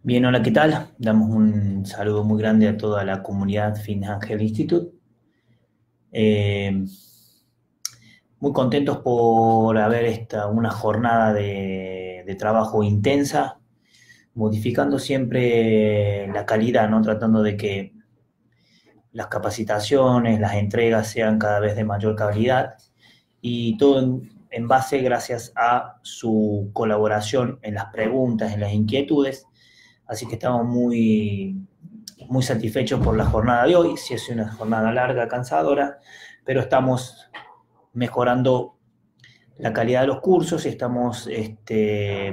Bien, hola, ¿qué tal? Damos un saludo muy grande a toda la comunidad Fitness Angel Institute. Eh, Muy contentos por haber una jornada de trabajo intensa, modificando siempre la calidad, ¿no? Tratando de que las capacitaciones, las entregas sean cada vez de mayor calidad y todo en base gracias a su colaboración en las preguntas, en las inquietudes. Así que estamos muy satisfechos por la jornada de hoy. Sí, es una jornada larga, cansadora, pero estamos mejorando la calidad de los cursos y estamos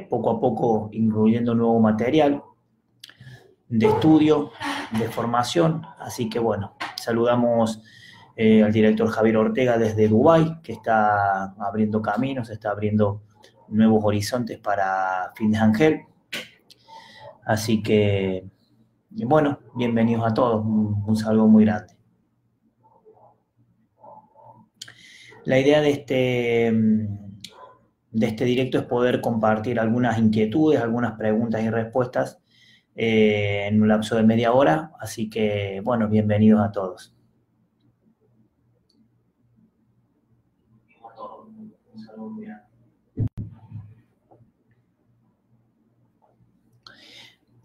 poco a poco incluyendo nuevo material de estudio, de formación. Así que bueno, saludamos al director Javier Ortega desde Dubái, que está abriendo caminos, está abriendo nuevos horizontes para Fitness Angel. Así que, bueno, bienvenidos a todos, un saludo muy grande. La idea de este directo es poder compartir algunas inquietudes, algunas preguntas y respuestas en un lapso de media hora, así que, bueno, bienvenidos a todos. Un saludo muy grande.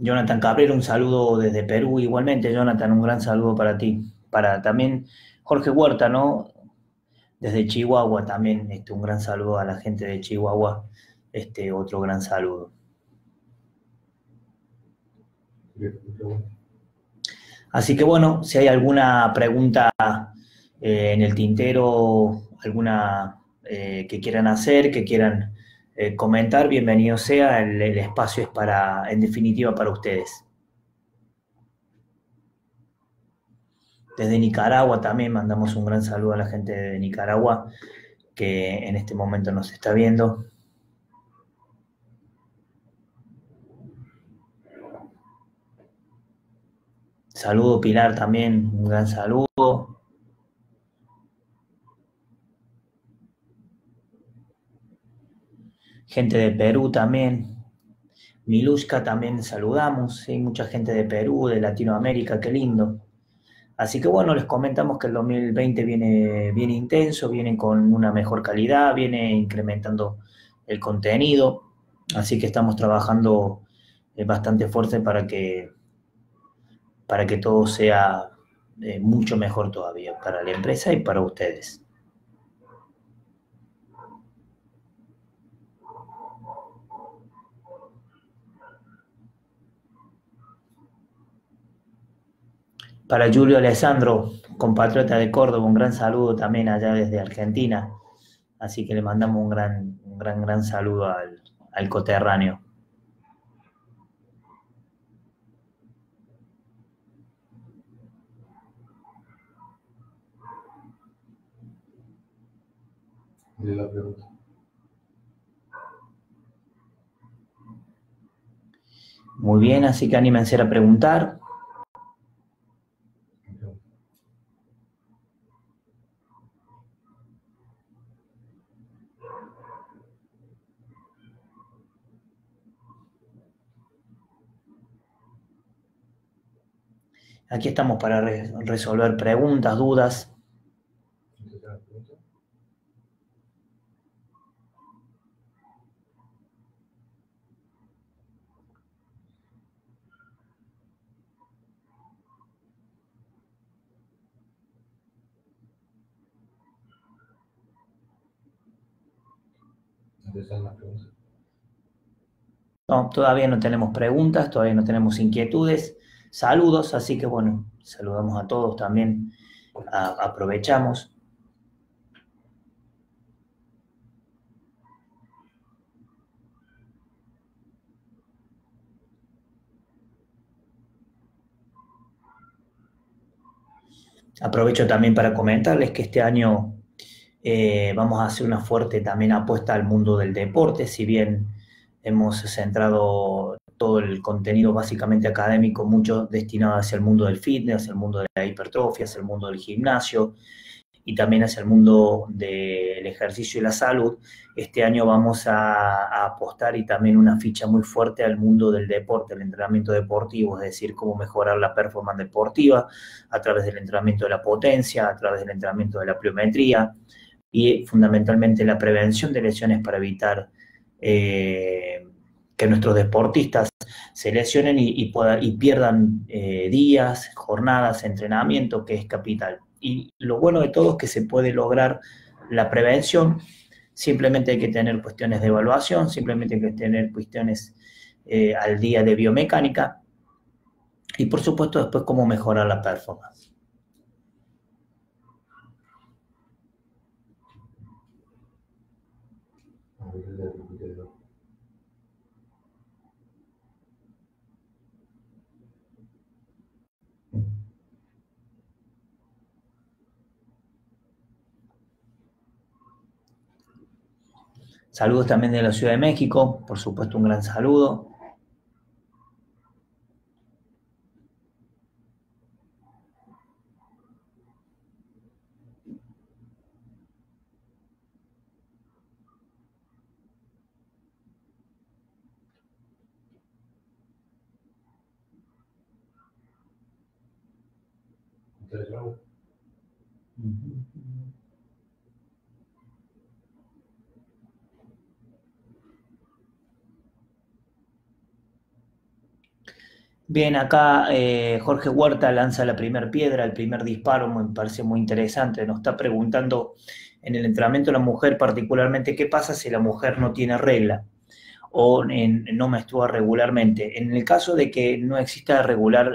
Jonathan Cabrera, un saludo desde Perú. Igualmente, Jonathan, un gran saludo para ti. Para también Jorge Huerta, ¿no? Desde Chihuahua también, un gran saludo a la gente de Chihuahua. Otro gran saludo. Así que bueno, si hay alguna pregunta en el tintero, alguna que quieran hacer, que quieran comentar, bienvenido sea, el espacio es para, en definitiva, para ustedes. Desde Nicaragua también mandamos un gran saludo a la gente de Nicaragua que en este momento nos está viendo. Saludo Pilar también, un gran saludo. Gente de Perú también. Milushka también saludamos, ¿sí? Mucha gente de Perú, de Latinoamérica, qué lindo. Así que bueno, les comentamos que el 2020 viene intenso, viene con una mejor calidad, viene incrementando el contenido, así que estamos trabajando bastante fuerte para que todo sea mucho mejor todavía para la empresa y para ustedes. Para Julio Alessandro, compatriota de Córdoba, un gran saludo también allá desde Argentina. Así que le mandamos un gran saludo al coterráneo. De la pregunta. Muy bien, así que anímense a preguntar. Aquí estamos para resolver preguntas, dudas. No, todavía no tenemos preguntas, todavía no tenemos inquietudes. Saludos, así que bueno, saludamos a todos también. Aprovechamos. Aprovecho también para comentarles que este año vamos a hacer una fuerte también apuesta al mundo del deporte, si bien hemos centrado todo el contenido básicamente académico, mucho destinado hacia el mundo del fitness, hacia el mundo de la hipertrofia, hacia el mundo del gimnasio. y también hacia el mundo del ejercicio y la salud, este año vamos a apostar y también una ficha muy fuerte al mundo del deporte, el entrenamiento deportivo, es decir, cómo mejorar la performance deportiva a través del entrenamiento de la potencia, a través del entrenamiento de la pliometría y fundamentalmente la prevención de lesiones para evitar que nuestros deportistas se lesionen y pierdan días, jornadas, entrenamiento, que es capital. Y lo bueno de todo es que se puede lograr la prevención, simplemente hay que tener cuestiones de evaluación, simplemente hay que tener cuestiones al día de biomecánica y por supuesto después cómo mejorar la performance. Saludos también de la Ciudad de México, por supuesto un gran saludo. Bien, acá Jorge Huerta lanza la primera piedra, el primer disparo, me parece muy interesante. Nos está preguntando en el entrenamiento de la mujer particularmente qué pasa si la mujer no tiene regla o no menstrua regularmente. En el caso de que no exista regular,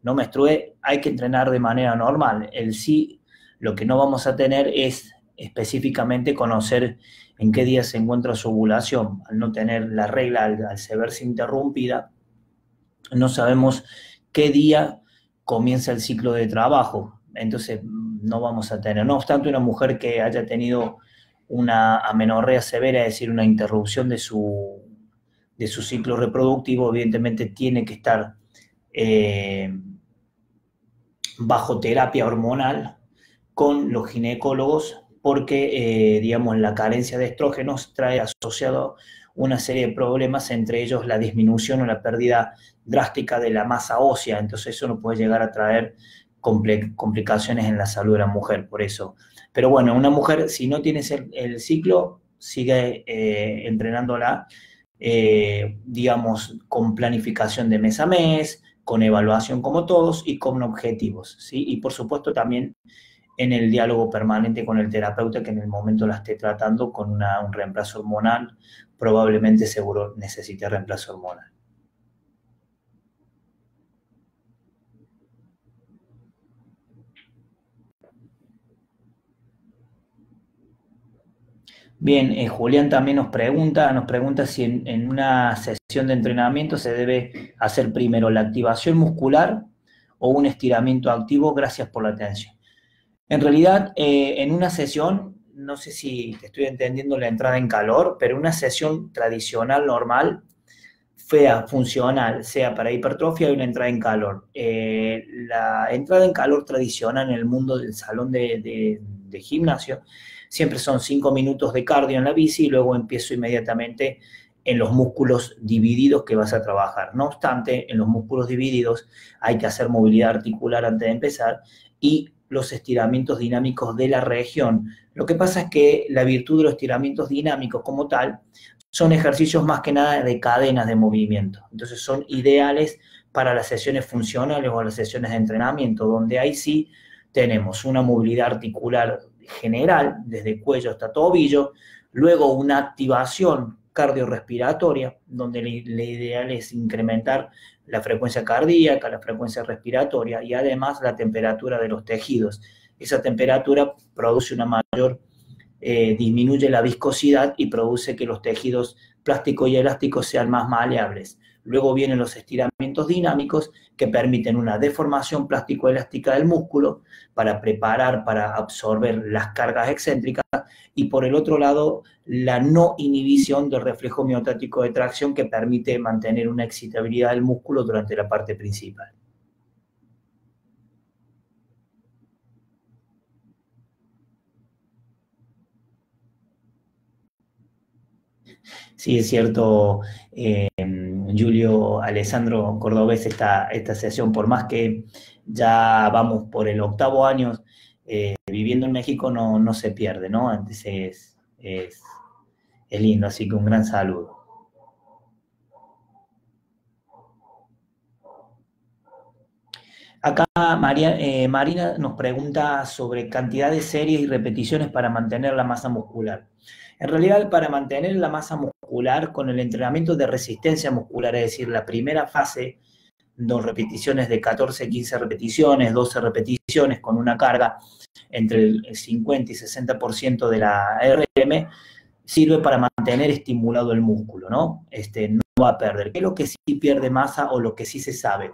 no menstrue, hay que entrenar de manera normal. El sí, lo que no vamos a tener es específicamente conocer en qué día se encuentra su ovulación. Al no tener la regla, al verse interrumpida, no sabemos qué día comienza el ciclo de trabajo, entonces no vamos a tener. No obstante, una mujer que haya tenido una amenorrea severa, es decir, una interrupción de su ciclo reproductivo, evidentemente tiene que estar bajo terapia hormonal con los ginecólogos porque, digamos, la carencia de estrógenos trae asociado una serie de problemas, entre ellos la disminución o la pérdida drástica de la masa ósea, entonces eso no puede llegar a traer complicaciones en la salud de la mujer, por eso. Pero bueno, una mujer, si no tiene el ciclo, sigue entrenándola, digamos, con planificación de mes a mes, con evaluación como todos y con objetivos, ¿sí? Y por supuesto también en el diálogo permanente con el terapeuta que en el momento la esté tratando con un reemplazo hormonal, probablemente seguro necesite reemplazo hormonal. Bien, Julián también nos pregunta si en una sesión de entrenamiento se debe hacer primero la activación muscular o un estiramiento activo. Gracias por la atención. En realidad, en una sesión, no sé si te estoy entendiendo la entrada en calor, pero una sesión tradicional, normal, fea, funcional, sea para hipertrofia, hay una entrada en calor. La entrada en calor tradicional en el mundo del salón de gimnasio siempre son 5 minutos de cardio en la bici y luego empiezo inmediatamente en los músculos divididos que vas a trabajar. No obstante, en los músculos divididos hay que hacer movilidad articular antes de empezar y los estiramientos dinámicos de la región. Lo que pasa es que la virtud de los estiramientos dinámicos como tal son ejercicios más que nada de cadenas de movimiento. Entonces son ideales para las sesiones funcionales o las sesiones de entrenamiento, donde ahí sí tenemos una movilidad articular general, desde cuello hasta tobillo, luego una activación cardiorrespiratoria, donde lo ideal es incrementar la frecuencia cardíaca, la frecuencia respiratoria y además la temperatura de los tejidos. Esa temperatura produce una mayor, disminuye la viscosidad y produce que los tejidos plásticos y elásticos sean más maleables. Luego vienen los estiramientos dinámicos que permiten una deformación plástico-elástica del músculo para preparar, para absorber las cargas excéntricas y por el otro lado la no inhibición del reflejo miotático de tracción que permite mantener una excitabilidad del músculo durante la parte principal. Sí, es cierto, Julio Alessandro Cordobés, esta sesión, por más que ya vamos por el 8º año viviendo en México, no se pierde, ¿no? Entonces es lindo, así que un gran saludo. Acá Marina nos pregunta sobre cantidad de series y repeticiones para mantener la masa muscular. En realidad, para mantener la masa muscular con el entrenamiento de resistencia muscular, es decir, la primera fase, 2 repeticiones de 14, 15 repeticiones, 12 repeticiones con una carga entre el 50 y 60% de la RM, sirve para mantener estimulado el músculo, ¿no? No va a perder. ¿Qué es lo que sí pierde masa o lo que sí se sabe?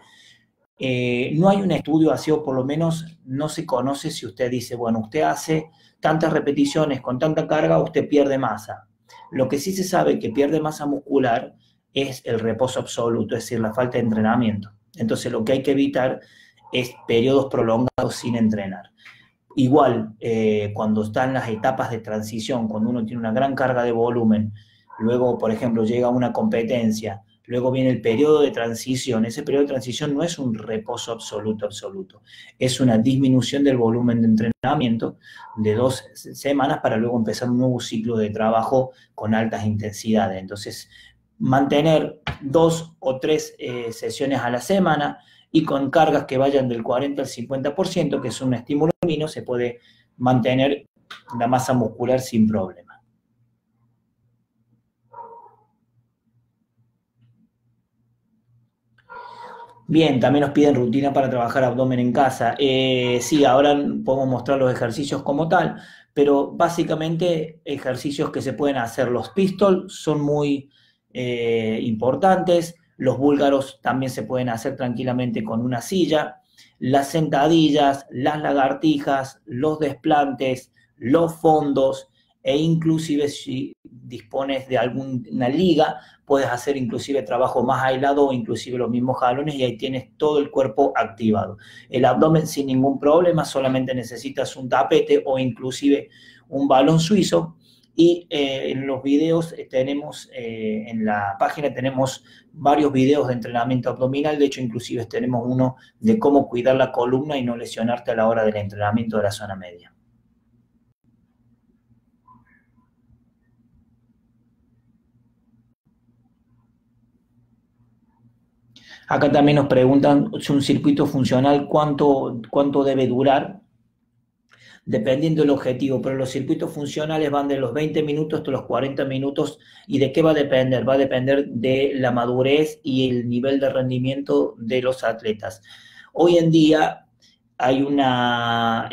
No hay un estudio así, o por lo menos no se conoce si usted dice, bueno, usted hace tantas repeticiones con tanta carga, usted pierde masa. Lo que sí se sabe que pierde masa muscular es el reposo absoluto, es decir, la falta de entrenamiento. Entonces, lo que hay que evitar es periodos prolongados sin entrenar. Igual, cuando están las etapas de transición, cuando uno tiene una gran carga de volumen, luego, por ejemplo, llega a una competencia, luego viene el periodo de transición. Ese periodo de transición no es un reposo absoluto, es una disminución del volumen de entrenamiento de 2 semanas para luego empezar un nuevo ciclo de trabajo con altas intensidades. Entonces, mantener 2 o 3 sesiones a la semana y con cargas que vayan del 40 al 50%, que es un estímulo mínimo, se puede mantener la masa muscular sin problema. Bien, también nos piden rutina para trabajar abdomen en casa. Sí, ahora podemos mostrar los ejercicios como tal, pero básicamente ejercicios que se pueden hacer. Los pistols son muy importantes, los búlgaros también se pueden hacer tranquilamente con una silla, las sentadillas, las lagartijas, los desplantes, los fondos, e inclusive si dispones de alguna liga, puedes hacer inclusive trabajo más aislado o inclusive los mismos jalones y ahí tienes todo el cuerpo activado. El abdomen sin ningún problema, solamente necesitas un tapete o inclusive un balón suizo. Y en los videos tenemos, en la página tenemos varios videos de entrenamiento abdominal, de hecho inclusive tenemos uno de cómo cuidar la columna y no lesionarte a la hora del entrenamiento de la zona media. Acá también nos preguntan si un circuito funcional cuánto debe durar, dependiendo del objetivo, pero los circuitos funcionales van de los 20 minutos hasta los 40 minutos. ¿Y de qué va a depender? Va a depender de la madurez y el nivel de rendimiento de los atletas. Hoy en día hay una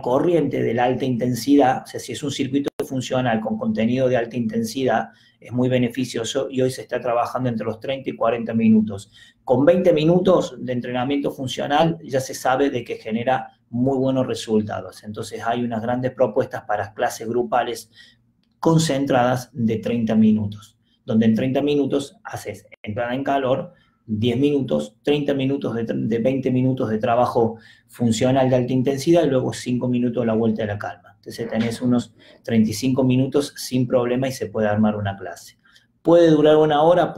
corriente de la alta intensidad, o sea, si es un circuito funcional con contenido de alta intensidad, es muy beneficioso y hoy se está trabajando entre los 30 y 40 minutos. Con 20 minutos de entrenamiento funcional ya se sabe de que genera muy buenos resultados. Entonces hay unas grandes propuestas para clases grupales concentradas de 30 minutos, donde en 30 minutos haces entrada en calor, 10 minutos, 30 minutos de 20 minutos de trabajo funcional de alta intensidad y luego 5 minutos de la vuelta de la calma. Entonces tenés unos 35 minutos sin problema y se puede armar una clase. Puede durar una hora,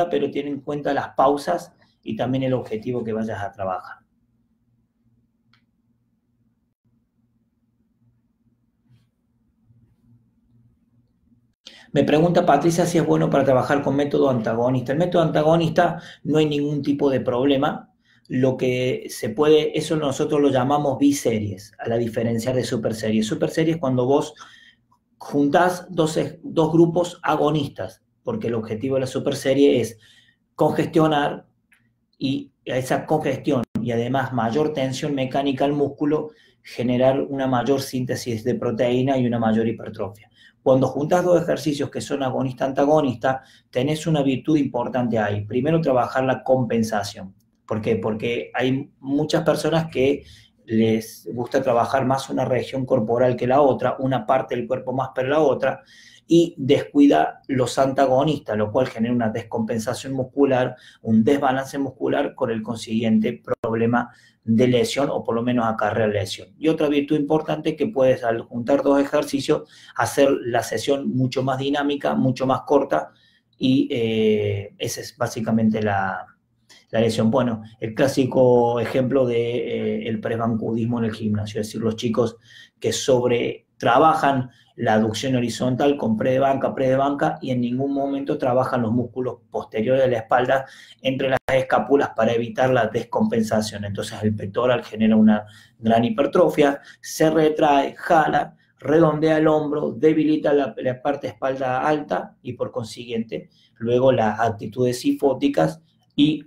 pero ten en cuenta las pausas y también el objetivo que vayas a trabajar. Me pregunta Patricia si es bueno para trabajar con método antagonista. El método antagonista no hay ningún tipo de problema. Lo que se puede, eso nosotros lo llamamos biseries, a la diferencia de superseries. Superseries es cuando vos juntás dos grupos agonistas, porque el objetivo de la superserie es congestionar y esa congestión y además mayor tensión mecánica al músculo, generar una mayor síntesis de proteína y una mayor hipertrofia. Cuando juntas dos ejercicios que son agonista-antagonista, tenés una virtud importante ahí. Primero, trabajar la compensación. ¿Por qué? Porque hay muchas personas que les gusta trabajar más una región corporal que la otra, una parte del cuerpo más que la otra, y descuida los antagonistas, lo cual genera una descompensación muscular, un desbalance muscular con el consiguiente problema de lesión o por lo menos acarrea lesión. Y otra virtud importante es que puedes al juntar dos ejercicios hacer la sesión mucho más dinámica, mucho más corta y esa es básicamente la lesión. Bueno, el clásico ejemplo de el presbancudismo en el gimnasio, es decir, los chicos que trabajan la aducción horizontal con pre de banca y en ningún momento trabajan los músculos posteriores de la espalda entre las escápulas para evitar la descompensación. Entonces el pectoral genera una gran hipertrofia, se retrae, jala, redondea el hombro, debilita la parte espalda alta y por consiguiente luego las actitudes sifóticas y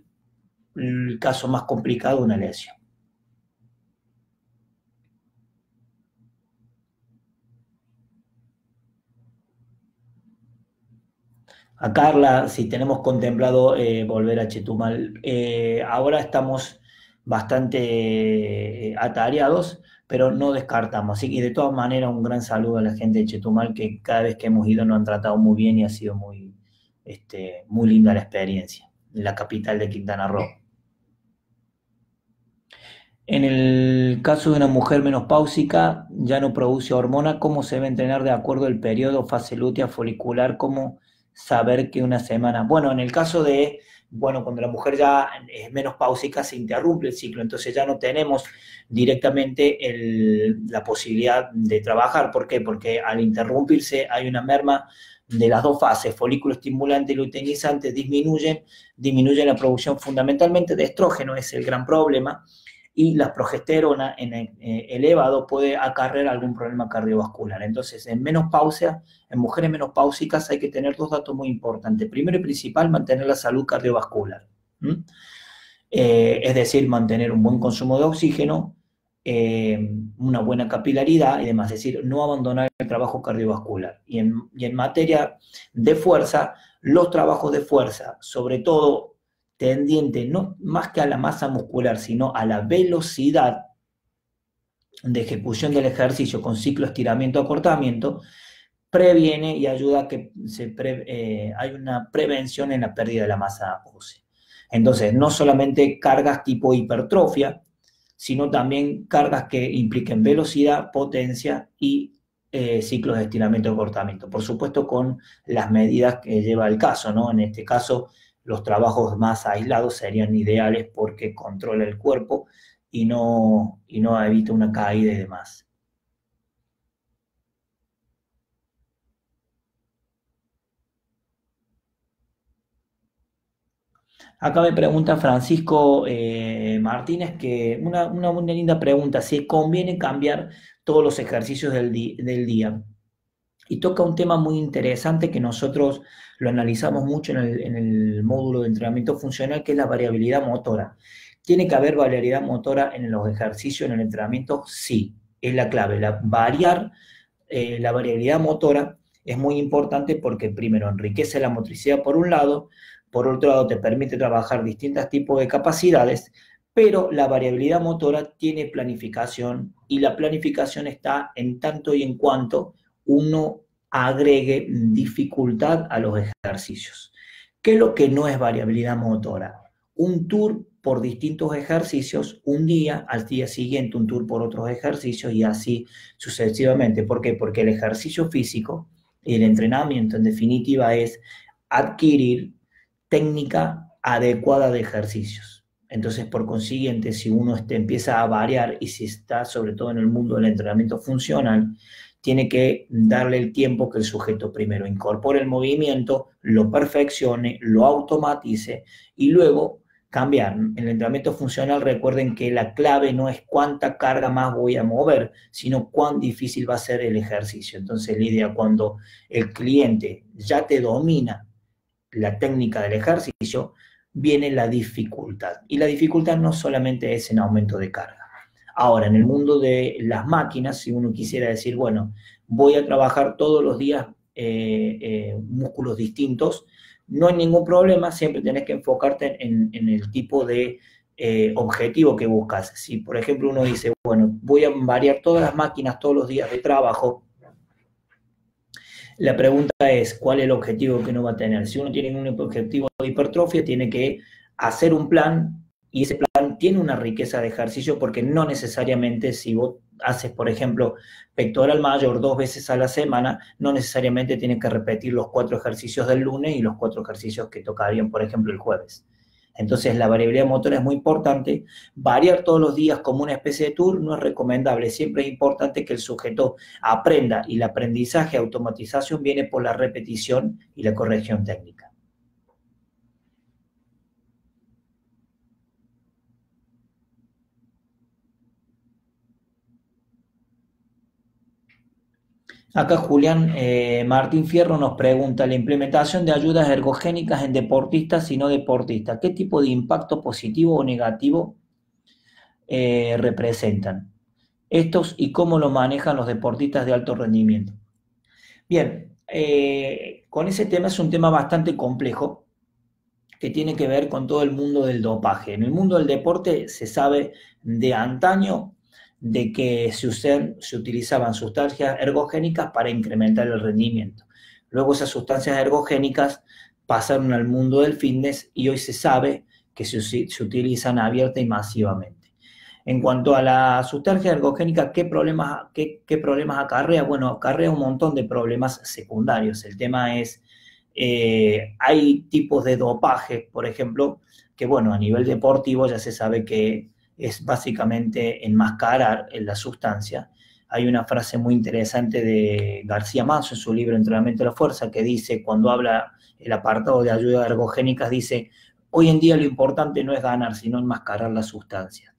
el caso más complicado, una lesión. A Carla, si tenemos contemplado volver a Chetumal, ahora estamos bastante atareados, pero no descartamos. Así que de todas maneras, un gran saludo a la gente de Chetumal, que cada vez que hemos ido nos han tratado muy bien y ha sido muy linda la experiencia, en la capital de Quintana Roo. En el caso de una mujer menopáusica, ya no produce hormona, ¿cómo se debe entrenar de acuerdo al periodo, fase lútea, folicular? ¿Cómo saber que una semana? Bueno, en el caso de, cuando la mujer ya es menopáusica, se interrumpe el ciclo, entonces ya no tenemos directamente la posibilidad de trabajar. ¿Por qué? Porque al interrumpirse hay una merma de las dos fases, folículo estimulante y luteinizante, disminuyen la producción fundamentalmente de estrógeno, es el gran problema, y la progesterona elevado puede acarrear algún problema cardiovascular. Entonces, en menopausia, en mujeres menopáusicas hay que tener dos datos muy importantes. Primero y principal, mantener la salud cardiovascular. Es decir, mantener un buen consumo de oxígeno, una buena capilaridad y demás. Es decir, no abandonar el trabajo cardiovascular. Y en materia de fuerza, los trabajos de fuerza, sobre todo tendiente no más que a la masa muscular, sino a la velocidad de ejecución del ejercicio con ciclo estiramiento-acortamiento, previene y ayuda a que hay una prevención en la pérdida de la masa ósea. Entonces, no solamente cargas tipo hipertrofia, sino también cargas que impliquen velocidad, potencia y ciclos de estiramiento-acortamiento. Por supuesto, con las medidas que lleva el caso, ¿no? En este caso, los trabajos más aislados serían ideales porque controla el cuerpo y no evita una caída y demás. Acá me pregunta Francisco Martínez, que una linda pregunta, si conviene cambiar todos los ejercicios del día. Y toca un tema muy interesante que nosotros lo analizamos mucho en el módulo de entrenamiento funcional, que es la variabilidad motora. ¿Tiene que haber variabilidad motora en los ejercicios, en el entrenamiento? Sí, es la clave. Variar la variabilidad motora es muy importante porque primero enriquece la motricidad por un lado, por otro lado te permite trabajar distintos tipos de capacidades, pero la variabilidad motora tiene planificación y la planificación está en tanto y en cuanto uno agregue dificultad a los ejercicios. ¿Qué es lo que no es variabilidad motora? Un tour por distintos ejercicios, un día, al día siguiente un tour por otros ejercicios y así sucesivamente. ¿Por qué? Porque el ejercicio físico y el entrenamiento en definitiva es adquirir técnica adecuada de ejercicios. Entonces, por consiguiente, si uno empieza a variar y si está sobre todo en el mundo del entrenamiento funcional, tiene que darle el tiempo que el sujeto primero incorpore el movimiento, lo perfeccione, lo automatice y luego cambiar. En el entrenamiento funcional recuerden que la clave no es cuánta carga más voy a mover, sino cuán difícil va a ser el ejercicio. Entonces la idea cuando el cliente ya te domina la técnica del ejercicio, viene la dificultad. Y la dificultad no solamente es en aumento de carga. Ahora, en el mundo de las máquinas, si uno quisiera decir, bueno, voy a trabajar todos los días músculos distintos, no hay ningún problema, siempre tenés que enfocarte en el tipo de objetivo que buscas. Si, por ejemplo, uno dice, bueno, voy a variar todas las máquinas todos los días de trabajo, La pregunta es, ¿cuál es el objetivo que uno va a tener? Si uno tiene un objetivo de hipertrofia, tiene que hacer un plan y ese plan tiene una riqueza de ejercicio porque no necesariamente si vos haces, por ejemplo, pectoral mayor 2 veces a la semana, no necesariamente tienes que repetir los 4 ejercicios del lunes y los 4 ejercicios que tocarían, por ejemplo, el jueves. Entonces, la variabilidad motora es muy importante. Variar todos los días como una especie de tour no es recomendable. Siempre es importante que el sujeto aprenda y el aprendizaje, automatización viene por la repetición y la corrección técnica. Acá Julián Martín Fierro nos pregunta, la implementación de ayudas ergogénicas en deportistas y no deportistas, ¿qué tipo de impacto positivo o negativo representan estos y cómo lo manejan los deportistas de alto rendimiento? Bien, con ese tema es un tema bastante complejo que tiene que ver con todo el mundo del dopaje. En el mundo del deporte se sabe de antaño de que se utilizaban sustancias ergogénicas para incrementar el rendimiento. Luego esas sustancias ergogénicas pasaron al mundo del fitness y hoy se sabe que se utilizan abierta y masivamente. En cuanto a la sustancia ergogénica, ¿qué problemas acarrea? Bueno, acarrea un montón de problemas secundarios. El tema es, hay tipos de dopaje, por ejemplo, que bueno, a nivel deportivo ya se sabe que es básicamente enmascarar en la sustancia. Hay una frase muy interesante de García Manso en su libro Entrenamiento de la Fuerza que dice, cuando habla el apartado de ayudas ergogénicas, dice, hoy en día lo importante no es ganar, sino enmascarar la sustancia.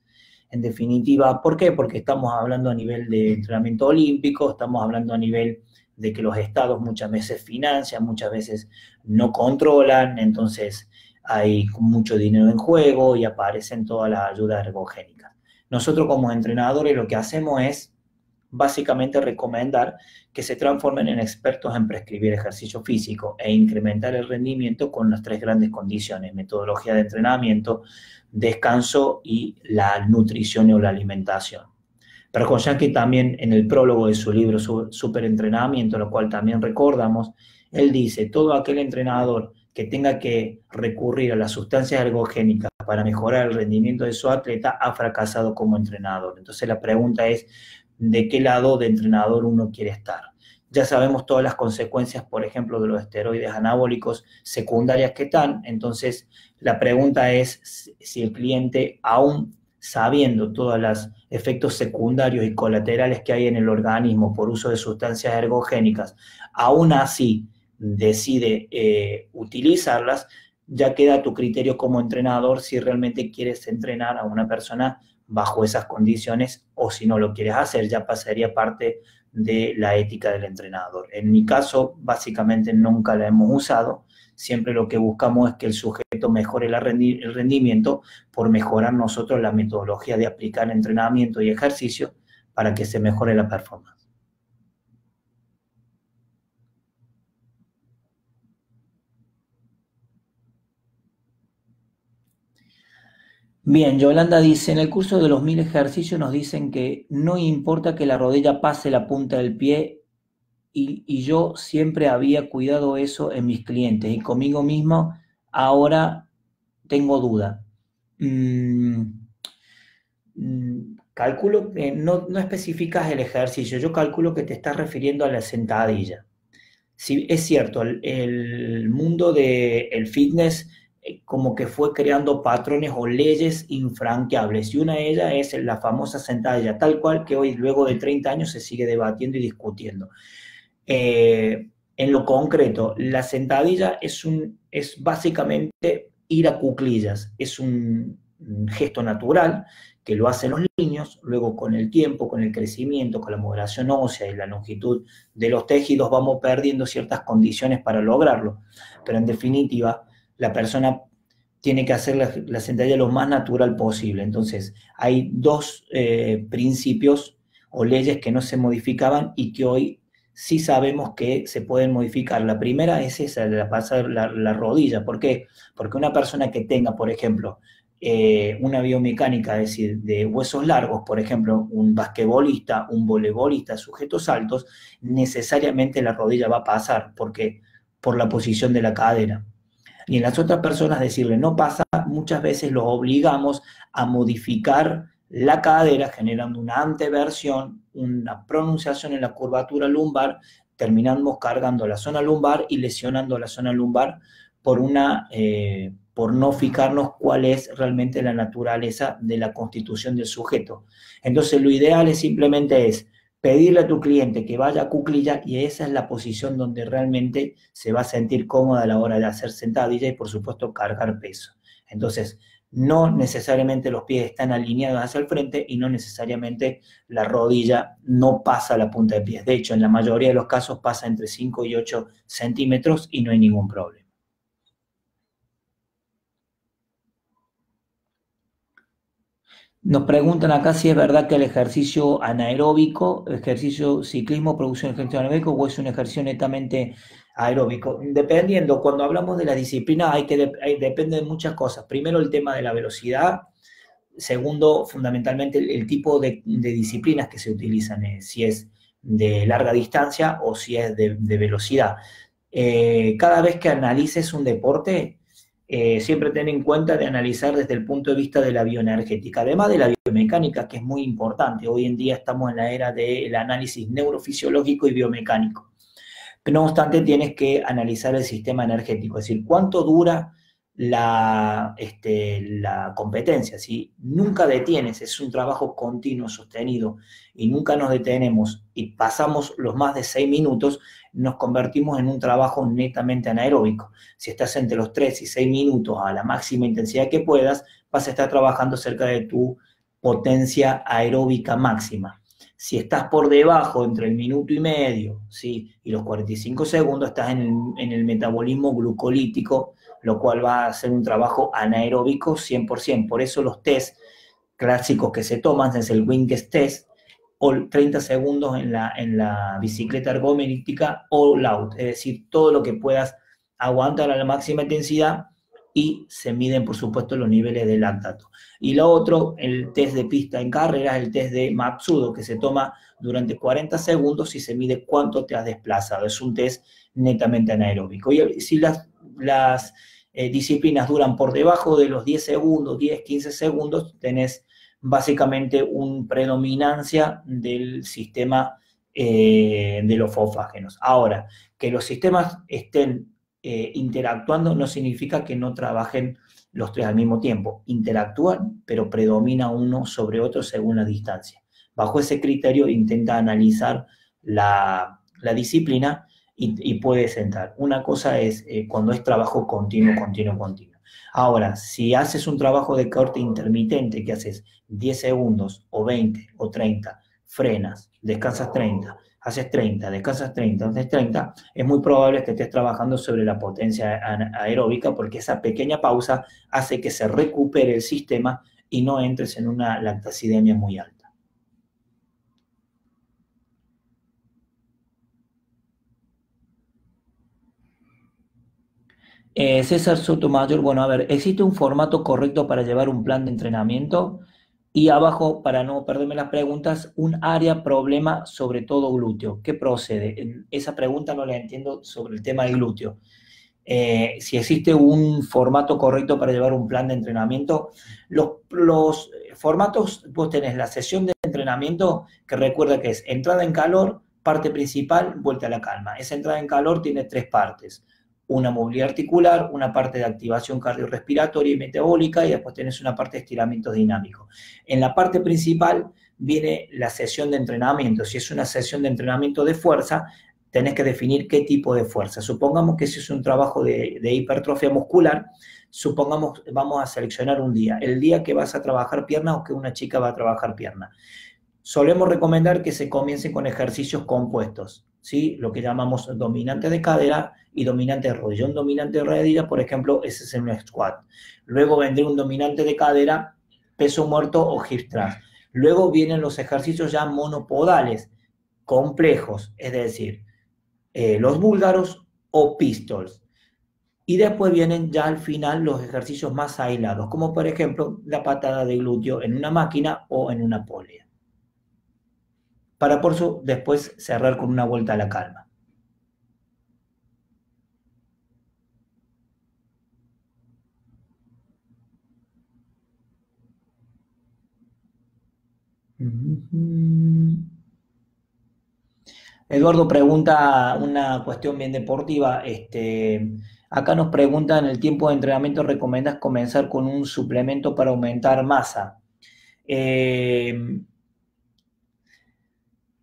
En definitiva, ¿por qué? Porque estamos hablando a nivel de entrenamiento olímpico, estamos hablando a nivel de que los estados muchas veces financian, muchas veces no controlan, entonces hay mucho dinero en juego y aparecen todas las ayudas ergogénicas. Nosotros como entrenadores lo que hacemos es básicamente recomendar que se transformen en expertos en prescribir ejercicio físico e incrementar el rendimiento con las 3 grandes condiciones: metodología de entrenamiento, descanso y la nutrición o la alimentación. Pero Koyanki también en el prólogo de su libro Superentrenamiento, lo cual también recordamos, él dice, todo aquel entrenador que tenga que recurrir a las sustancias ergogénicas para mejorar el rendimiento de su atleta ha fracasado como entrenador. Entonces la pregunta es, ¿de qué lado de entrenador uno quiere estar? Ya sabemos todas las consecuencias, por ejemplo, de los esteroides anabólicos secundarias que están. Entonces la pregunta es si el cliente, aún sabiendo todos los efectos secundarios y colaterales que hay en el organismo por uso de sustancias ergogénicas, aún así decide utilizarlas, ya queda a tu criterio como entrenador si realmente quieres entrenar a una persona bajo esas condiciones o si no lo quieres hacer, ya pasaría parte de la ética del entrenador. En mi caso, básicamente nunca la hemos usado, siempre lo que buscamos es que el sujeto mejore el rendimiento por mejorar nosotros la metodología de aplicar entrenamiento y ejercicio para que se mejore la performance. Bien, Yolanda dice, en el curso de los 1000 ejercicios nos dicen que no importa que la rodilla pase la punta del pie y yo siempre había cuidado eso en mis clientes y conmigo mismo ahora tengo duda. Calculo que no especificas el ejercicio, yo calculo que te estás refiriendo a la sentadilla. Sí, es cierto, el mundo del fitness como que fue creando patrones o leyes infranqueables y una de ellas es la famosa sentadilla, tal cual que hoy luego de 30 años se sigue debatiendo y discutiendo. En lo concreto, la sentadilla es básicamente ir a cuclillas, es un gesto natural que lo hacen los niños, luego con el tiempo, con el crecimiento, con la moderación ósea y la longitud de los tejidos vamos perdiendo ciertas condiciones para lograrlo, pero en definitiva la persona tiene que hacer la sentadilla lo más natural posible. Entonces hay dos principios o leyes que no se modificaban y que hoy sí sabemos que se pueden modificar. La primera es esa, la pasar la rodilla. ¿Por qué? Porque una persona que tenga, por ejemplo, una biomecánica, es decir, de huesos largos, por ejemplo, un basquetbolista, un voleibolista, sujetos altos, necesariamente la rodilla va a pasar, porque por la posición de la cadera. Y en las otras personas decirle no pasa, muchas veces los obligamos a modificar la cadera, generando una anteversión, una pronunciación en la curvatura lumbar, terminamos cargando la zona lumbar y lesionando la zona lumbar por no fijarnos cuál es realmente la naturaleza de la constitución del sujeto. Entonces lo ideal es simplemente pedirle a tu cliente que vaya a cuclilla y esa es la posición donde realmente se va a sentir cómoda a la hora de hacer sentadilla y por supuesto cargar peso. Entonces, no necesariamente los pies están alineados hacia el frente y no necesariamente la rodilla no pasa a la punta de pies. De hecho, en la mayoría de los casos pasa entre 5 y 8 centímetros y no hay ningún problema. Nos preguntan acá si es verdad que el ejercicio anaeróbico, ejercicio ciclismo, produce un ejercicio anaeróbico o es un ejercicio netamente aeróbico. Dependiendo, cuando hablamos de la disciplina depende de muchas cosas. Primero el tema de la velocidad. Segundo, fundamentalmente el tipo de disciplinas que se utilizan, si es de larga distancia o si es de velocidad. Cada vez que analices un deporte, siempre ten en cuenta de analizar desde el punto de vista de la bioenergética, además de la biomecánica, que es muy importante. Hoy en día estamos en la era del análisis neurofisiológico y biomecánico. No obstante, tienes que analizar el sistema energético, es decir, cuánto dura la competencia. Si nunca detienes, es un trabajo continuo, sostenido, y nunca nos detenemos y pasamos los más de 6 minutos, nos convertimos en un trabajo netamente anaeróbico. Si estás entre los 3 y 6 minutos a la máxima intensidad que puedas, vas a estar trabajando cerca de tu potencia aeróbica máxima. Si estás por debajo, entre el minuto y medio, ¿sí?, y los 45 segundos, estás en el metabolismo glucolítico, lo cual va a ser un trabajo anaeróbico 100%. Por eso los test clásicos que se toman es el Wingate Test o 30 segundos en la bicicleta ergomística all out, es decir, todo lo que puedas aguantar a la máxima intensidad y se miden, por supuesto, los niveles de lactato. Y lo otro, el test de pista en carreras, el test de Matsudo, que se toma durante 40 segundos y se mide cuánto te has desplazado. Es un test netamente anaeróbico. Y si las disciplinas duran por debajo de los 10 segundos, 10, 15 segundos, tenés básicamente una predominancia del sistema de los fosfágenos. Ahora, que los sistemas estén interactuando no significa que no trabajen los tres al mismo tiempo. Interactúan, pero predomina uno sobre otro según la distancia. Bajo ese criterio intenta analizar la disciplina y puedes entrar. Una cosa es cuando es trabajo continuo. Ahora, si haces un trabajo de corte intermitente, que haces 10 segundos o 20 o 30, frenas, descansas 30, haces 30, descansas 30, haces 30, es muy probable que estés trabajando sobre la potencia aeróbica porque esa pequeña pausa hace que se recupere el sistema y no entres en una lactacidemia muy alta. César Sotomayor, bueno, a ver, ¿existe un formato correcto para llevar un plan de entrenamiento? Y abajo, para no perderme las preguntas, un área problema sobre todo glúteo. ¿Qué procede? Esa pregunta no la entiendo sobre el tema del glúteo. Si existe un formato correcto para llevar un plan de entrenamiento, los formatos, vos tenés la sesión de entrenamiento, que recuerda que es entrada en calor, parte principal, vuelta a la calma. Esa entrada en calor tiene 3 partes. Una movilidad articular, una parte de activación cardiorrespiratoria y metabólica, y después tenés una parte de estiramientos dinámicos. En la parte principal viene la sesión de entrenamiento. Si es una sesión de entrenamiento de fuerza, tenés que definir qué tipo de fuerza. Supongamos que si es un trabajo de hipertrofia muscular, supongamos, vamos a seleccionar un día, el día que vas a trabajar pierna o que una chica va a trabajar pierna. Solemos recomendar que se comiencen con ejercicios compuestos, ¿sí? Lo que llamamos dominante de cadera y dominante de rodilla. Un dominante de rodilla, por ejemplo, ese es un squat. Luego vendría un dominante de cadera, peso muerto o hip thrust. Luego vienen los ejercicios ya monopodales, complejos, es decir, los búlgaros o pistols. Y después vienen ya al final los ejercicios más aislados, como por ejemplo la patada de glúteo en una máquina o en una polea. Para por eso después cerrar con una vuelta a la calma. Eduardo pregunta una cuestión bien deportiva. Acá nos preguntan, ¿el tiempo de entrenamiento recomiendas comenzar con un suplemento para aumentar masa?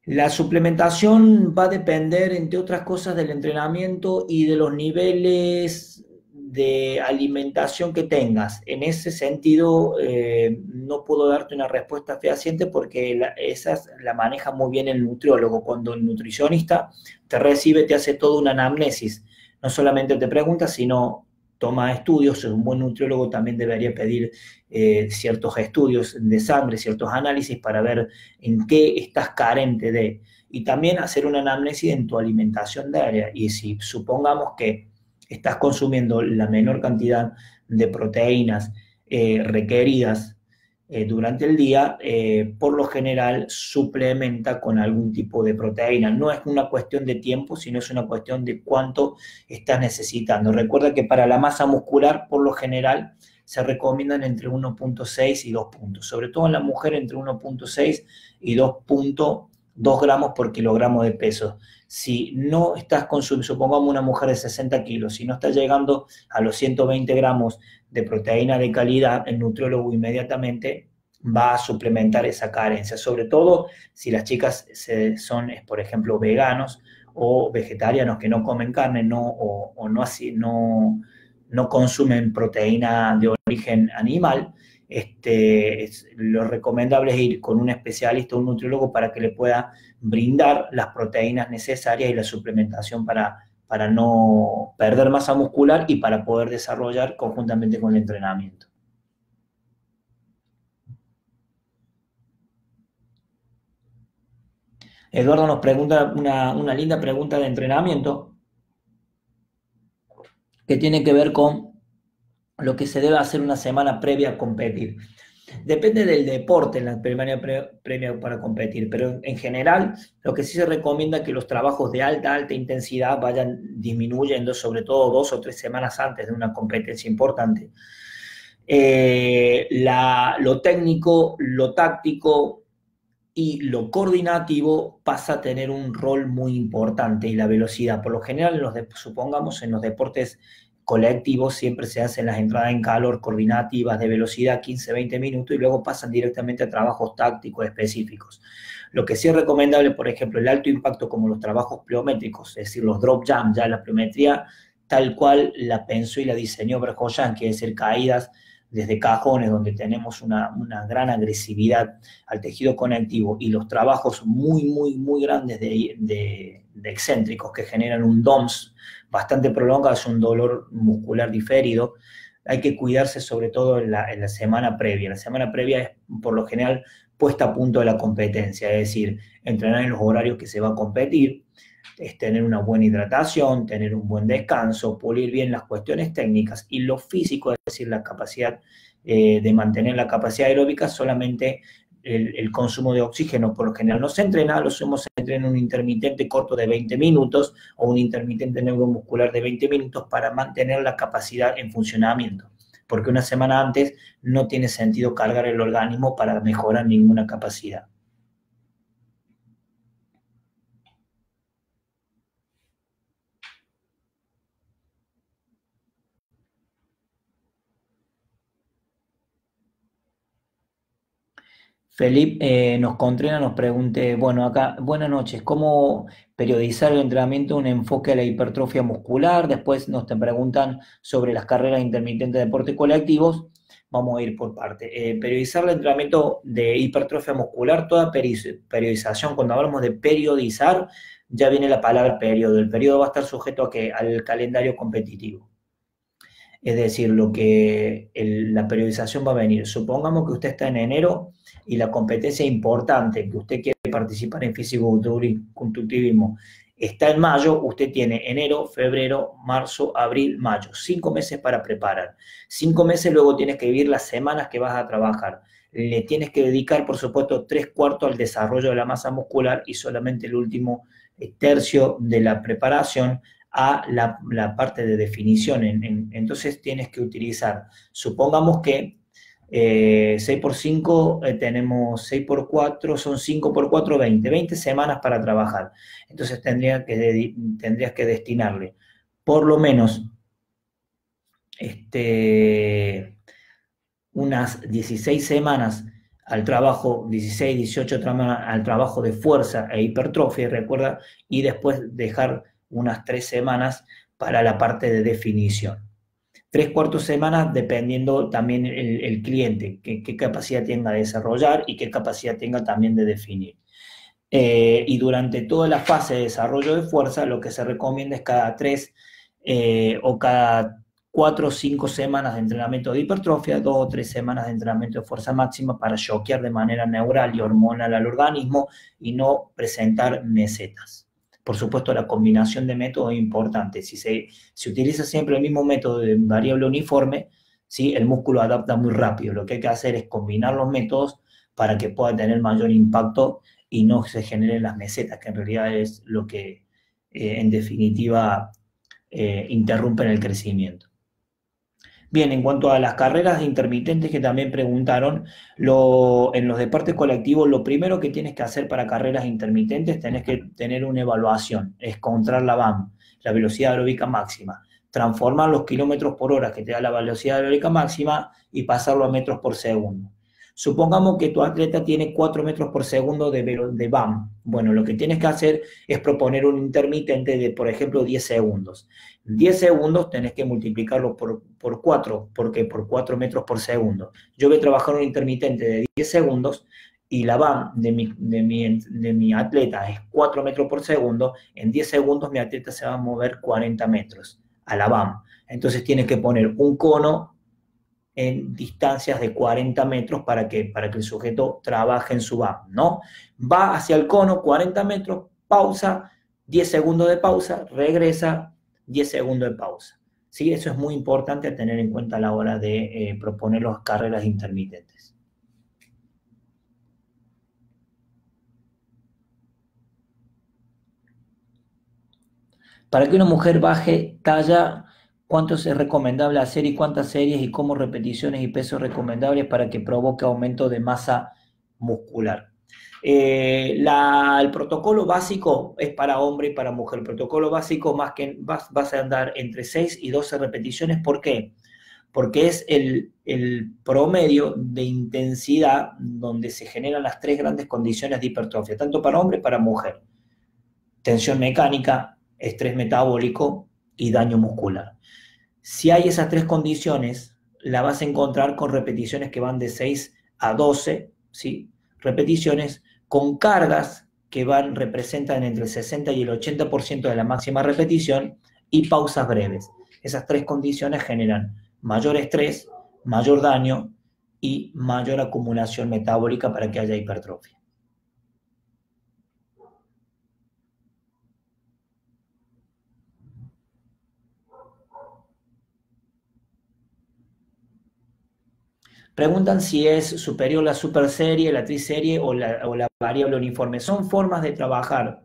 La suplementación va a depender, entre otras cosas, del entrenamiento y de los niveles de alimentación que tengas. En ese sentido, no puedo darte una respuesta fehaciente porque esa la maneja muy bien el nutriólogo. Cuando el nutricionista te recibe, te hace toda una anamnesis. No solamente te pregunta, sino toma estudios. Un buen nutriólogo también debería pedir ciertos estudios de sangre, ciertos análisis para ver en qué estás carente de, y también hacer una anamnesis en tu alimentación diaria. Y si supongamos que estás consumiendo la menor cantidad de proteínas requeridas durante el día, por lo general suplementa con algún tipo de proteína. No es una cuestión de tiempo, sino es una cuestión de cuánto estás necesitando. Recuerda que para la masa muscular, por lo general, se recomiendan entre 1.6 y 2 puntos, sobre todo en la mujer entre 1.6 y 2.2 gramos por kilogramo de peso. Si no estás consumiendo, supongamos una mujer de 60 kilos, si no está llegando a los 120 gramos de proteína de calidad, el nutriólogo inmediatamente va a suplementar esa carencia, sobre todo si las chicas son, por ejemplo, veganos o vegetarianos que no comen carne o no consumen proteína de origen animal. Lo recomendable es ir con un especialista, un nutriólogo, para que le pueda brindar las proteínas necesarias y la suplementación para no perder masa muscular y para poder desarrollar conjuntamente con el entrenamiento. Eduardo nos pregunta una linda pregunta de entrenamiento que tiene que ver con lo que se debe hacer una semana previa a competir. Depende del deporte en la semana previa para competir, pero en general lo que sí se recomienda es que los trabajos de alta intensidad vayan disminuyendo, sobre todo 2 o 3 semanas antes de una competencia importante. Lo técnico, lo táctico y lo coordinativo pasa a tener un rol muy importante, y la velocidad. Por lo general, supongamos en los deportes colectivos siempre se hacen las entradas en calor coordinativas de velocidad 15-20 minutos y luego pasan directamente a trabajos tácticos específicos. Lo que sí es recomendable, por ejemplo, el alto impacto como los trabajos pliométricos, es decir, los drop jump, ya la pliometría tal cual la pensó y la diseñó Verjoyan, que es decir, caídas desde cajones donde tenemos una gran agresividad al tejido conectivo, y los trabajos muy grandes de excéntricos que generan un DOMS bastante prolongado, es un dolor muscular diferido. Hay que cuidarse sobre todo en la semana previa. La semana previa es por lo general puesta a punto de la competencia, es decir, entrenar en los horarios que se va a competir, es tener una buena hidratación, tener un buen descanso, pulir bien las cuestiones técnicas, y lo físico, es decir, la capacidad de mantener la capacidad aeróbica. Solamente el consumo de oxígeno por lo general no se entrena, lo sumo se entrena un intermitente corto de 20 minutos o un intermitente neuromuscular de 20 minutos para mantener la capacidad en funcionamiento, porque una semana antes no tiene sentido cargar el organismo para mejorar ninguna capacidad. Felipe nos pregunte, bueno, acá, buenas noches, ¿cómo periodizar el entrenamiento, un enfoque a la hipertrofia muscular? Después nos te preguntan sobre las carreras intermitentes de deportes colectivos. Vamos a ir por parte. Periodizar el entrenamiento de hipertrofia muscular, toda periodización, cuando hablamos de periodizar, ya viene la palabra periodo. El periodo va a estar sujeto a ¿qué? Al calendario competitivo. Es decir, la periodización va a venir. Supongamos que usted está en enero y la competencia importante, que usted quiere participar en físico-culturismo está en mayo, usted tiene enero, febrero, marzo, abril, mayo, 5 meses para preparar. 5 meses luego tienes que vivir las semanas que vas a trabajar. Le tienes que dedicar, por supuesto, 3/4 al desarrollo de la masa muscular y solamente el último tercio de la preparación a la parte de definición. Entonces tienes que utilizar, supongamos que 6 por 5 tenemos 6 por 4, son 5 por 4, 20 semanas para trabajar. Entonces tendrías que destinarle por lo menos unas 16 semanas al trabajo, 16, 18 semanas al trabajo de fuerza e hipertrofia, recuerda, y después dejar unas 3 semanas para la parte de definición. 3/4 semanas dependiendo también el cliente, qué capacidad tenga de desarrollar y qué capacidad tenga también de definir. Y durante toda la fase de desarrollo de fuerza, lo que se recomienda es cada 3 o cada 4 o 5 semanas de entrenamiento de hipertrofia, 2 o 3 semanas de entrenamiento de fuerza máxima para choquear de manera neural y hormonal al organismo y no presentar mesetas. Por supuesto, la combinación de métodos es importante. Si se utiliza siempre el mismo método de variable uniforme, ¿sí? El músculo adapta muy rápido. Lo que hay que hacer es combinar los métodos para que pueda tener mayor impacto y no se generen las mesetas, que en realidad es lo que, en definitiva, interrumpen el crecimiento. Bien, en cuanto a las carreras intermitentes que también preguntaron, en los deportes colectivos, lo primero que tienes que hacer para carreras intermitentes, tenés que tener una evaluación, es encontrar la VAM, la velocidad aeróbica máxima, transformar los kilómetros por hora que te da la velocidad aeróbica máxima y pasarlo a metros por segundo. Supongamos que tu atleta tiene 4 metros por segundo de VAM. Bueno, lo que tienes que hacer es proponer un intermitente de, por ejemplo, 10 segundos. 10 segundos tenés que multiplicarlo por 4, porque por 4 metros por segundo. Yo voy a trabajar un intermitente de 10 segundos y la VAM de mi atleta es 4 metros por segundo. En 10 segundos mi atleta se va a mover 40 metros a la VAM. Entonces tiene que poner un cono en distancias de 40 metros para que el sujeto trabaje en su VAM, ¿no? Va hacia el cono, 40 metros, pausa, 10 segundos de pausa, regresa, 10 segundos de pausa. ¿Sí? Eso es muy importante a tener en cuenta a la hora de proponer las carreras intermitentes. Para que una mujer baje talla, ¿cuánto es recomendable hacer y cuántas series y cómo repeticiones y pesos recomendables para que provoque aumento de masa muscular? El protocolo básico es para hombre y para mujer. El protocolo básico más que vas a andar entre 6 y 12 repeticiones. ¿Por qué? Porque es el promedio de intensidad donde se generan las 3 grandes condiciones de hipertrofia, tanto para hombre y para mujer. Tensión mecánica, estrés metabólico y daño muscular. Si hay esas 3 condiciones, la vas a encontrar con repeticiones que van de 6 a 12, ¿sí? Repeticiones con cargas que representan entre el 60 y el 80% de la máxima repetición y pausas breves. Esas 3 condiciones generan mayor estrés, mayor daño y mayor acumulación metabólica para que haya hipertrofia. Preguntan si es superior la superserie, la triserie o la variable uniforme. Son formas de trabajar.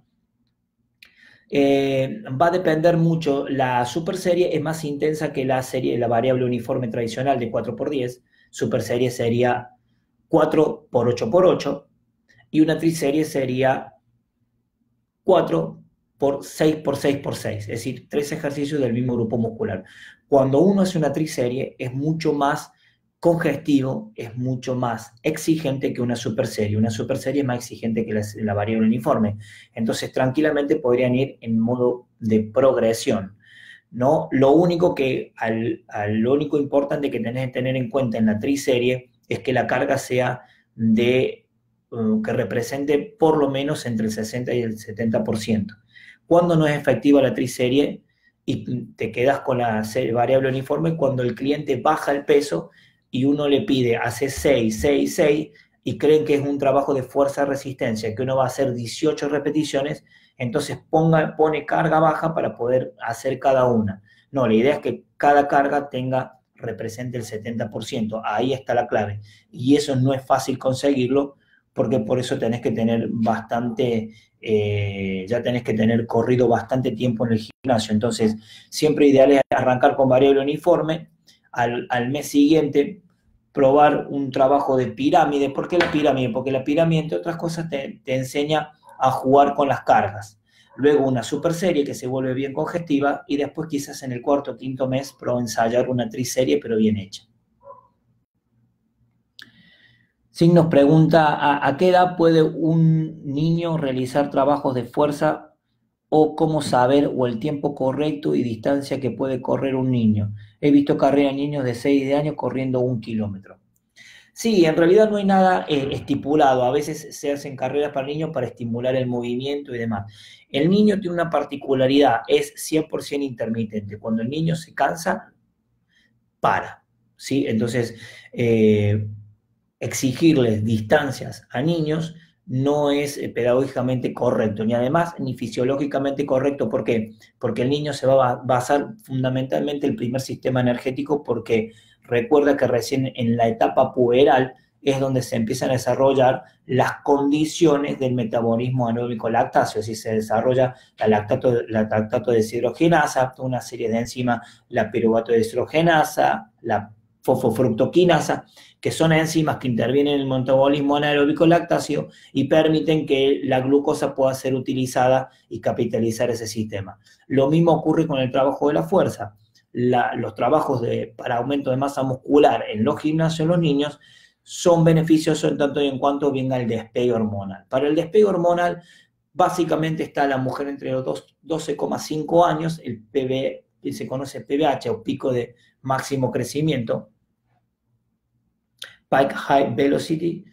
Va a depender mucho. La superserie es más intensa que la variable uniforme tradicional de 4x10. Superserie sería 4x8x8 y una triserie sería 4x6x6x6, es decir, 3 ejercicios del mismo grupo muscular. Cuando uno hace una triserie es mucho más congestivo, es mucho más exigente que una superserie. Una superserie es más exigente que la variable uniforme. Entonces, tranquilamente podrían ir en modo de progresión, ¿no? Lo único importante que tenés que tener en cuenta en la triserie es que la carga sea que represente por lo menos entre el 60 y el 70%. Cuando no es efectiva la triserie y te quedas con la variable uniforme, cuando el cliente baja el peso y uno le pide, hace 6, 6, 6, y creen que es un trabajo de fuerza-resistencia, que uno va a hacer 18 repeticiones, entonces pone carga baja para poder hacer cada una. No, la idea es que cada carga represente el 70%, ahí está la clave. Y eso no es fácil conseguirlo, porque por eso tenés que tener ya tenés que tener corrido bastante tiempo en el gimnasio. Entonces, siempre ideal es arrancar con variable uniforme, al mes siguiente probar un trabajo de pirámide. ¿Por qué la pirámide? Porque la pirámide, entre otras cosas, te enseña a jugar con las cargas. Luego una super serie que se vuelve bien congestiva y después quizás en el cuarto o quinto mes ensayar una triserie pero bien hecha. Sig nos pregunta, ¿a qué edad puede un niño realizar trabajos de fuerza o cómo saber o el tiempo correcto y distancia que puede correr un niño? He visto carreras de niños de 6 años corriendo 1 kilómetro. Sí, en realidad no hay nada estipulado. A veces se hacen carreras para niños para estimular el movimiento y demás. El niño tiene una particularidad, es 100% intermitente. Cuando el niño se cansa, para, ¿sí? Entonces, exigirles distancias a niños no es pedagógicamente correcto, ni además ni fisiológicamente correcto. ¿Por qué? Porque el niño se va a basar fundamentalmente el primer sistema energético, porque recuerda que recién en la etapa puberal es donde se empiezan a desarrollar las condiciones del metabolismo anaeróbico lactáceo, es decir, se desarrolla la lactato deshidrogenasa, una serie de enzimas, la piruvato deshidrogenasa, la fosfofructoquinasa, que son enzimas que intervienen en el metabolismo anaeróbico lactáceo y permiten que la glucosa pueda ser utilizada y capitalizar ese sistema. Lo mismo ocurre con el trabajo de la fuerza. Los trabajos para aumento de masa muscular en los gimnasios en los niños son beneficiosos en tanto y en cuanto venga el despegue hormonal. Para el despegue hormonal, básicamente está la mujer entre los 12,5 años, el PB, que se conoce PBH o pico de máximo crecimiento, Pike High Velocity,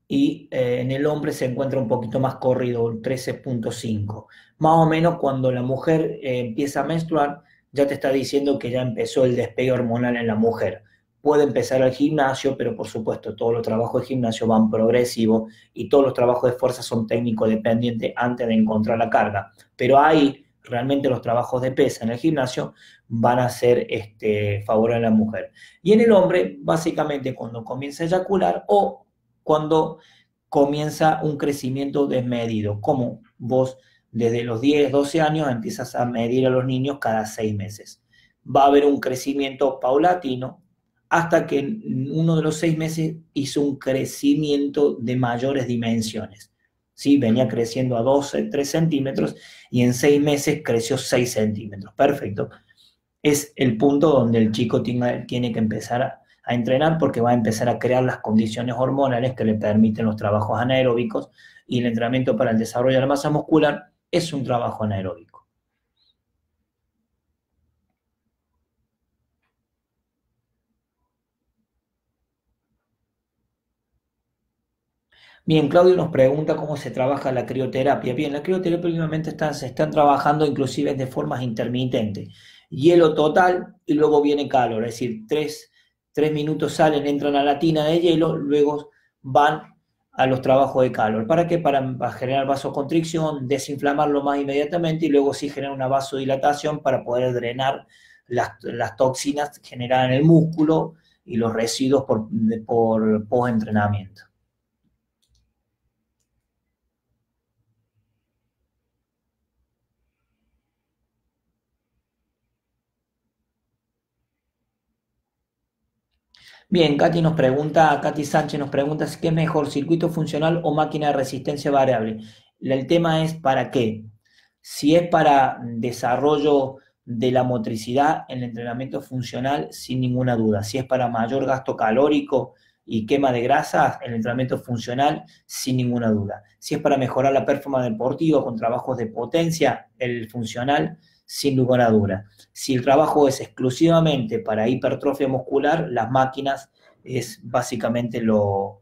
y en el hombre se encuentra un poquito más corrido, 13,5. Más o menos cuando la mujer empieza a menstruar, ya te está diciendo que ya empezó el despegue hormonal en la mujer. Puede empezar el gimnasio, pero por supuesto todos los trabajos de gimnasio van progresivos y todos los trabajos de fuerza son técnico-dependientes antes de encontrar la carga. Pero ahí realmente los trabajos de pesa en el gimnasio van a ser favorables a la mujer. Y en el hombre, básicamente cuando comienza a eyacular o cuando comienza un crecimiento desmedido, como vos desde los 10, 12 años empiezas a medir a los niños cada 6 meses. Va a haber un crecimiento paulatino hasta que en uno de los 6 meses hizo un crecimiento de mayores dimensiones. ¿Sí? Venía creciendo a 12, 3 centímetros y en 6 meses creció 6 centímetros. Perfecto. Es el punto donde el chico tiene que empezar a entrenar, porque va a empezar a crear las condiciones hormonales que le permiten los trabajos anaeróbicos, y el entrenamiento para el desarrollo de la masa muscular es un trabajo anaeróbico. Bien, Claudio nos pregunta cómo se trabaja la crioterapia. Bien, la crioterapia últimamente se están trabajando inclusive de formas intermitentes. Hielo total y luego viene calor, es decir, 3 minutos salen, entran a la tina de hielo, luego van a los trabajos de calor. ¿Para qué? Para generar vasoconstricción, desinflamarlo más inmediatamente y luego sí generar una vasodilatación para poder drenar las toxinas generadas en el músculo y los residuos por post-entrenamiento. Bien, Katy Sánchez nos pregunta si qué es mejor, circuito funcional o máquina de resistencia variable. El tema es para qué. Si es para desarrollo de la motricidad, el entrenamiento funcional, sin ninguna duda. Si es para mayor gasto calórico y quema de grasas, el entrenamiento funcional, sin ninguna duda. Si es para mejorar la performance deportiva con trabajos de potencia, el funcional, sin ninguna duda. Si el trabajo es exclusivamente para hipertrofia muscular, las máquinas es básicamente lo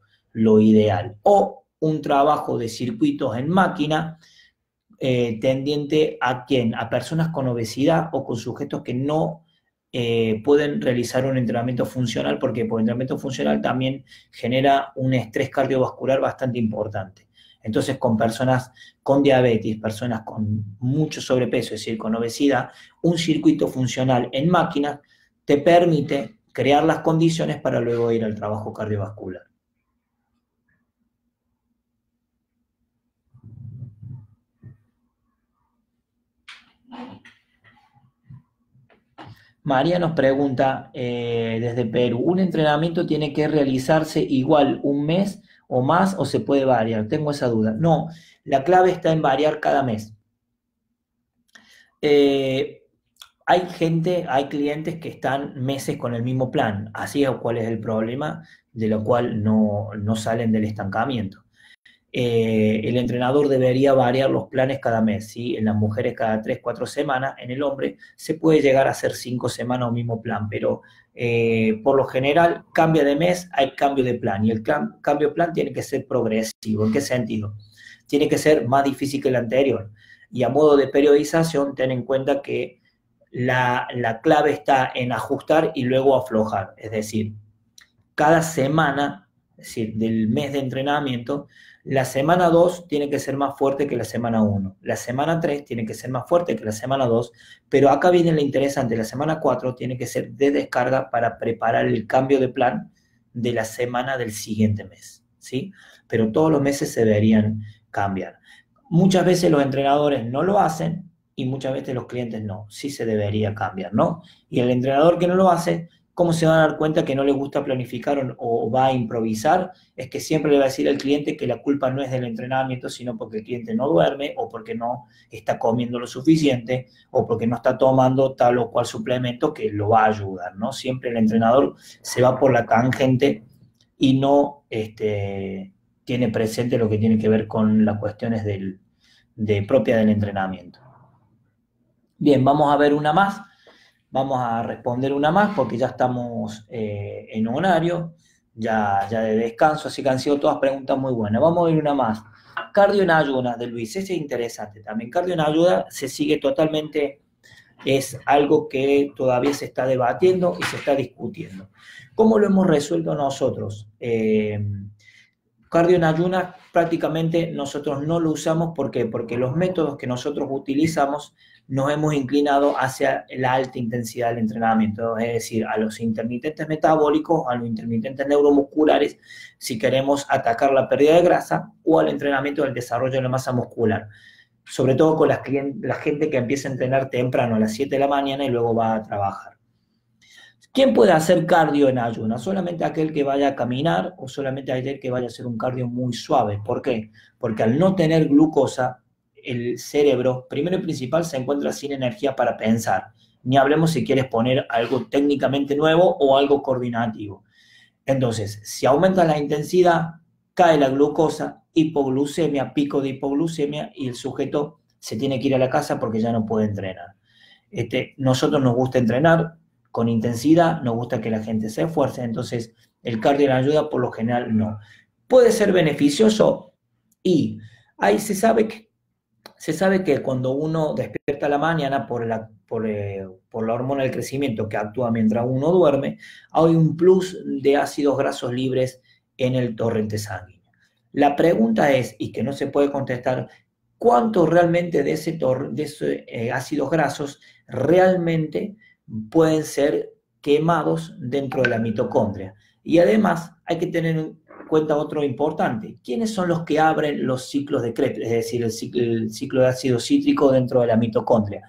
ideal. O un trabajo de circuitos en máquina tendiente a ¿quién? A personas con obesidad o con sujetos que no pueden realizar un entrenamiento funcional, porque el entrenamiento funcional también genera un estrés cardiovascular bastante importante. Entonces, con personas con diabetes, personas con mucho sobrepeso, es decir, con obesidad, un circuito funcional en máquinas te permite crear las condiciones para luego ir al trabajo cardiovascular. María nos pregunta desde Perú, ¿un entrenamiento tiene que realizarse igual un mes o más o se puede variar? Tengo esa duda. No, la clave está en variar cada mes. Hay clientes que están meses con el mismo plan, así es cuál es el problema, de lo cual no salen del estancamiento. El entrenador debería variar los planes cada mes, ¿sí? En las mujeres cada 3, 4 semanas, en el hombre se puede llegar a hacer 5 semanas un mismo plan, pero por lo general cambia de mes, hay cambio de plan, y el cambio de plan tiene que ser progresivo. ¿En qué sentido? Tiene que ser más difícil que el anterior, y a modo de periodización, ten en cuenta que la clave está en ajustar y luego aflojar, es decir, cada semana, es decir, del mes de entrenamiento, la semana 2 tiene que ser más fuerte que la semana 1, la semana 3 tiene que ser más fuerte que la semana 2, pero acá viene lo interesante, la semana 4 tiene que ser de descarga para preparar el cambio de plan de la semana del siguiente mes, ¿sí? Pero todos los meses se deberían cambiar. Muchas veces los entrenadores no lo hacen y muchas veces los clientes no, sí se debería cambiar, ¿no? Y el entrenador que no lo hace, ¿cómo se van a dar cuenta que no le gusta planificar o va a improvisar? Es que siempre le va a decir al cliente que la culpa no es del entrenamiento, sino porque el cliente no duerme, o porque no está comiendo lo suficiente, o porque no está tomando tal o cual suplemento que lo va a ayudar, ¿no? Siempre el entrenador se va por la tangente y no tiene presente lo que tiene que ver con las cuestiones propia del entrenamiento. Bien, vamos a ver una más. Vamos a responder una más porque ya estamos en horario, ya de descanso, así que han sido todas preguntas muy buenas. Vamos a ver una más. Cardio en ayunas de Luis, ese es interesante también. Cardio en ayunas se sigue totalmente, es algo que todavía se está debatiendo y se está discutiendo. ¿Cómo lo hemos resuelto nosotros? Cardio en ayunas prácticamente nosotros no lo usamos. ¿Por qué? Porque los métodos que nosotros utilizamos nos hemos inclinado hacia la alta intensidad del entrenamiento, es decir, a los intermitentes metabólicos, a los intermitentes neuromusculares, si queremos atacar la pérdida de grasa, o al entrenamiento del desarrollo de la masa muscular, sobre todo con la gente que empieza a entrenar temprano a las 7 de la mañana y luego va a trabajar. ¿Quién puede hacer cardio en ayunas? Solamente aquel que vaya a caminar o solamente aquel que vaya a hacer un cardio muy suave. ¿Por qué? Porque al no tener glucosa, el cerebro, primero y principal, se encuentra sin energía para pensar. Ni hablemos si quieres poner algo técnicamente nuevo o algo coordinativo. Entonces, si aumenta la intensidad, cae la glucosa, hipoglucemia, pico de hipoglucemia, y el sujeto se tiene que ir a la casa porque ya no puede entrenar. Nosotros nos gusta entrenar con intensidad, nos gusta que la gente se esfuerce, entonces el cardio en ayuda por lo general no. Puede ser beneficioso y ahí se sabe que cuando uno despierta a la mañana por la hormona del crecimiento que actúa mientras uno duerme, hay un plus de ácidos grasos libres en el torrente sanguíneo. La pregunta es, y que no se puede contestar, ¿cuánto realmente de esos ácidos grasos realmente pueden ser quemados dentro de la mitocondria? Y además hay que tener en cuenta otro importante. ¿Quiénes son los que abren los ciclos de Krebs? Es decir, el ciclo de ácido cítrico dentro de la mitocondria.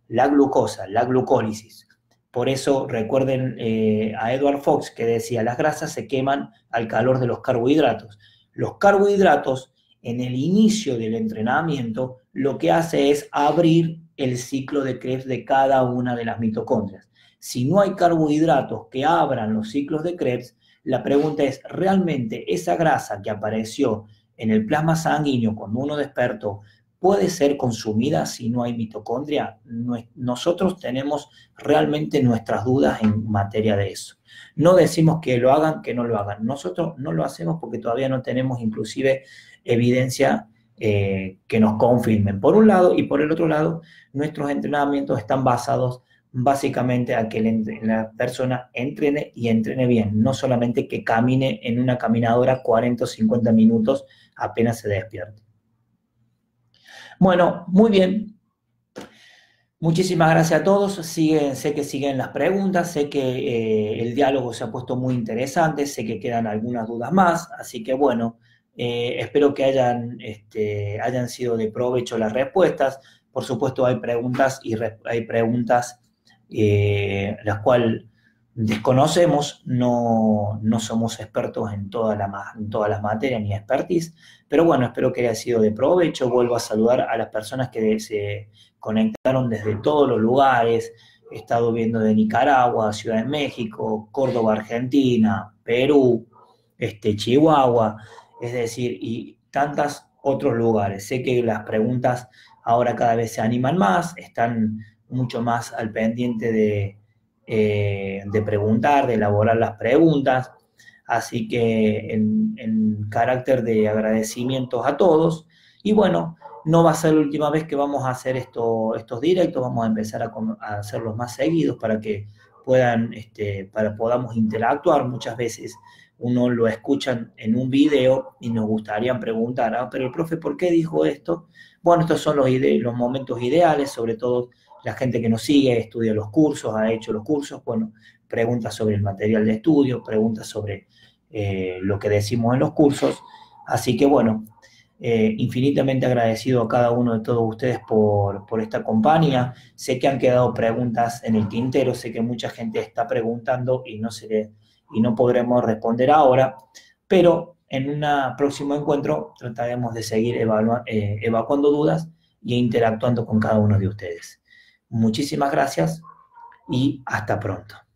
La glucosa, la glucólisis. Por eso recuerden a Edward Fox que decía, las grasas se queman al calor de los carbohidratos. Los carbohidratos en el inicio del entrenamiento lo que hace es abrir el ciclo de Krebs de cada una de las mitocondrias. Si no hay carbohidratos que abran los ciclos de Krebs, la pregunta es, ¿realmente esa grasa que apareció en el plasma sanguíneo cuando uno despertó puede ser consumida si no hay mitocondria? Nosotros tenemos realmente nuestras dudas en materia de eso. No decimos que lo hagan, que no lo hagan. Nosotros no lo hacemos porque todavía no tenemos inclusive evidencia que nos confirmen por un lado, y por el otro lado, nuestros entrenamientos están basados básicamente a que la persona entrene y entrene bien, no solamente que camine en una caminadora 40 o 50 minutos apenas se despierte. Bueno, muy bien. Muchísimas gracias a todos. Sé que siguen las preguntas, sé que el diálogo se ha puesto muy interesante, sé que quedan algunas dudas más, así que bueno, espero que hayan sido de provecho las respuestas. Por supuesto, hay preguntas hay preguntas las cuales desconocemos, no somos expertos en en todas las materias ni expertise, pero bueno, espero que haya sido de provecho. Vuelvo a saludar a las personas que se conectaron desde todos los lugares. He estado viendo de Nicaragua, Ciudad de México, Córdoba, Argentina, Perú, Chihuahua, es decir, y tantos otros lugares. Sé que las preguntas ahora cada vez se animan más, están mucho más al pendiente de preguntar, de elaborar las preguntas. Así que en carácter de agradecimientos a todos, y bueno, no va a ser la última vez que vamos a hacer estos directos, vamos a empezar a hacerlos más seguidos para que podamos interactuar. Muchas veces uno lo escuchan en un video y nos gustaría preguntar, pero el profe, ¿por qué dijo esto? Bueno, estos son los momentos ideales, sobre todo la gente que nos sigue, estudia los cursos, ha hecho los cursos, bueno, preguntas sobre el material de estudio, preguntas sobre lo que decimos en los cursos. Así que bueno, infinitamente agradecido a cada uno de todos ustedes por esta compañía. Sé que han quedado preguntas en el tintero, sé que mucha gente está preguntando y no podremos responder ahora, pero en un próximo encuentro trataremos de seguir evacuando dudas e interactuando con cada uno de ustedes. Muchísimas gracias y hasta pronto.